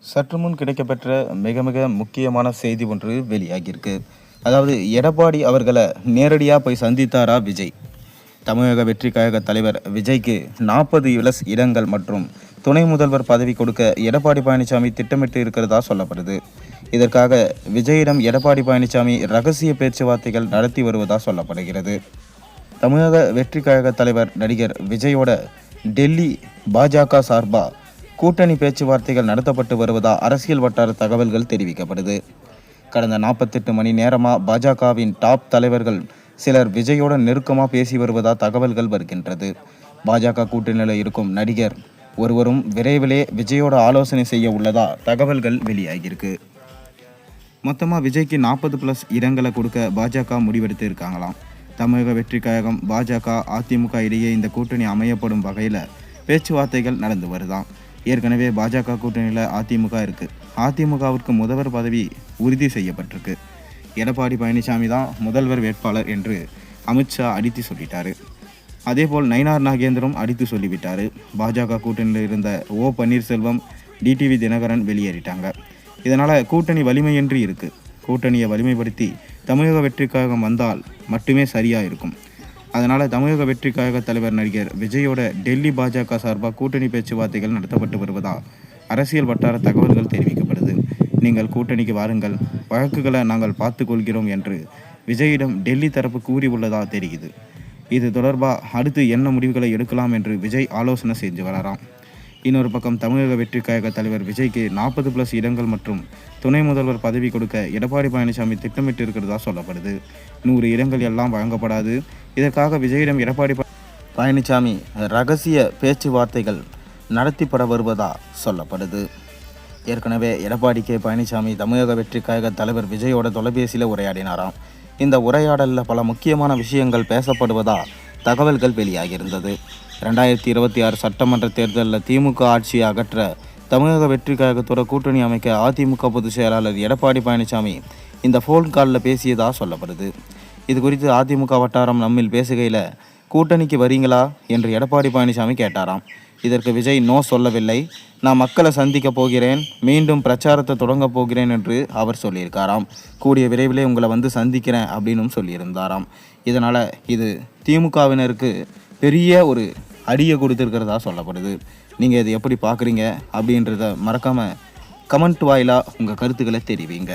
சற்று முன் கிடைக்கப்பெற்ற மிக மிக முக்கியமான செய்தி ஒன்று வெளியாகியிருக்கு. அதாவது எடப்பாடி அவர்களை நேரடியாக போய் சந்தித்தாரா விஜய். தமிழக வெற்றி கழக தலைவர் விஜய்க்கு 40 இலஸ் இடங்கள் மற்றும் துணை முதல்வர் பதவி கொடுக்க எடப்பாடி பழனிசாமி திட்டமிட்டு இருக்கிறதா சொல்லப்படுது. இதற்காக விஜயிடம் எடப்பாடி பழனிசாமி ரகசிய பேச்சுவார்த்தைகள் நடத்தி வருவதா சொல்லப்படுகிறது. தமிழக வெற்றி கழக தலைவர் நடிகர் விஜயோட டெல்லி பாஜக சார்பாக கூட்டணி பேச்சுவார்த்தைகள் நடத்தப்பட்டு வருவதா அரசியல் வட்டார தகவல்கள் தெரிவிக்கப்படுது. கடந்த 48 மணி நேரமாக பாஜகவின் டாப் தலைவர்கள் சிலர் விஜயோட நெருக்கமாக பேசி வருவதா தகவல்கள் வருகின்றது. பாஜக கூட்டணியில் இருக்கும் நடிகர் ஒருவரும் விரைவிலே விஜயோட ஆலோசனை செய்ய உள்ளதா தகவல்கள் வெளியாகியிருக்கு. மொத்தமாக விஜய்க்கு 40+ இடங்களை கொடுக்க பாஜக முடிவெடுத்து இருக்காங்களாம். தமிழக வெற்றி கழகம், பாஜக, அதிமுக இடையே இந்த கூட்டணி அமையப்படும் வகையில் பேச்சுவார்த்தைகள் நடந்து வருதாம். ஏற்கனவே பாஜக கூட்டணியில் அதிமுக இருக்குது. அதிமுகவிற்கு முதல்வர் பதவி உறுதி செய்யப்பட்டிருக்கு. எடப்பாடி பழனிசாமி தான் முதல்வர் வேட்பாளர் என்று அமித்ஷா அடித்து சொல்லிட்டாரு. அதேபோல் நயினார் நாகேந்திரம் அடித்து சொல்லிவிட்டார். பாஜக கூட்டணியில் இருந்த ஓ பன்னீர்செல்வம், டிடிவி தினகரன் வெளியேறிட்டாங்க. இதனால் கூட்டணி வலிமையின்றி இருக்குது. கூட்டணியை வலிமைப்படுத்தி தமிழக வெற்றி கழகம் வந்தால் மட்டுமே சரியாக இருக்கும். அதனால் தமிழக வெற்றி கழக தலைவர் நடிகர் விஜயோட டெல்லி பாஜக சார்பாக கூட்டணி பேச்சுவார்த்தைகள் நடத்தப்பட்டு வருவதா அரசியல் வட்டார தகவல்கள் தெரிவிக்கப்படுது. நீங்கள் கூட்டணிக்கு வாருங்கள், வழக்குகளை நாங்கள் பார்த்து கொள்கிறோம் என்று விஜயிடம் டெல்லி தரப்பு கூறியுள்ளதா தெரியுது. இது தொடர்பாக அடுத்து என்ன முடிவுகளை எடுக்கலாம் என்று விஜய் ஆலோசனை செஞ்சு வராராம். இன்னொரு பக்கம் தமிழக வெற்றி கழக தலைவர் விஜய்க்கு 40+ இடங்கள் மற்றும் துணை முதல்வர் பதவி கொடுக்க எடப்பாடி பழனிசாமி திட்டமிட்டு இருக்கிறதா சொல்லப்படுது. 100 இடங்கள் எல்லாம் வழங்கப்படாது. இதற்காக விஜயிடம் எடப்பாடி பழனிசாமி ரகசிய பேச்சுவார்த்தைகள் நடத்திப்பட வருவதா சொல்லப்படுது. ஏற்கனவே எடப்பாடி பழனிசாமி தமிழக வெற்றி கழக தலைவர் விஜயோட தொலைபேசியில் உரையாடினாராம். இந்த உரையாடலில் பல முக்கியமான விஷயங்கள் பேசப்படுவதா தகவல்கள் வெளியாகியிருந்தது. 2026 சட்டமன்ற தேர்தலில் திமுக ஆட்சியை அகற்ற தமிழக வெற்றி கழகத்தோட கூட்டணி அமைக்க அதிமுக பொதுச் செயலாளர் எடப்பாடி பழனிசாமி இந்த ஃபோன் காலில் பேசியதாக சொல்லப்படுது. இது குறித்து அதிமுக வட்டாரம் நம்மில் பேசுகையில் கூட்டணிக்கு வரீங்களா என்று எடப்பாடி பழனிசாமி கேட்டாராம். இதற்கு விஜய் நோ சொல்லவில்லை. நான் மக்களை சந்திக்க போகிறேன், மீண்டும் பிரச்சாரத்தை தொடங்க போகிறேன் என்று அவர் சொல்லியிருக்காராம். கூடிய விரைவிலே உங்களை வந்து சந்திக்கிறேன் அப்படின்னு சொல்லியிருந்தாராம். இதனால் இது திமுகவினருக்கு பெரிய ஒரு அடியை கொடுத்துருக்கிறதா சொல்லப்படுது. நீங்கள் இது எப்படி பார்க்குறீங்க அப்படின்றத மறக்காமல் கமெண்ட் வாயிலாக உங்கள் கருத்துக்களை தெரிவிங்க.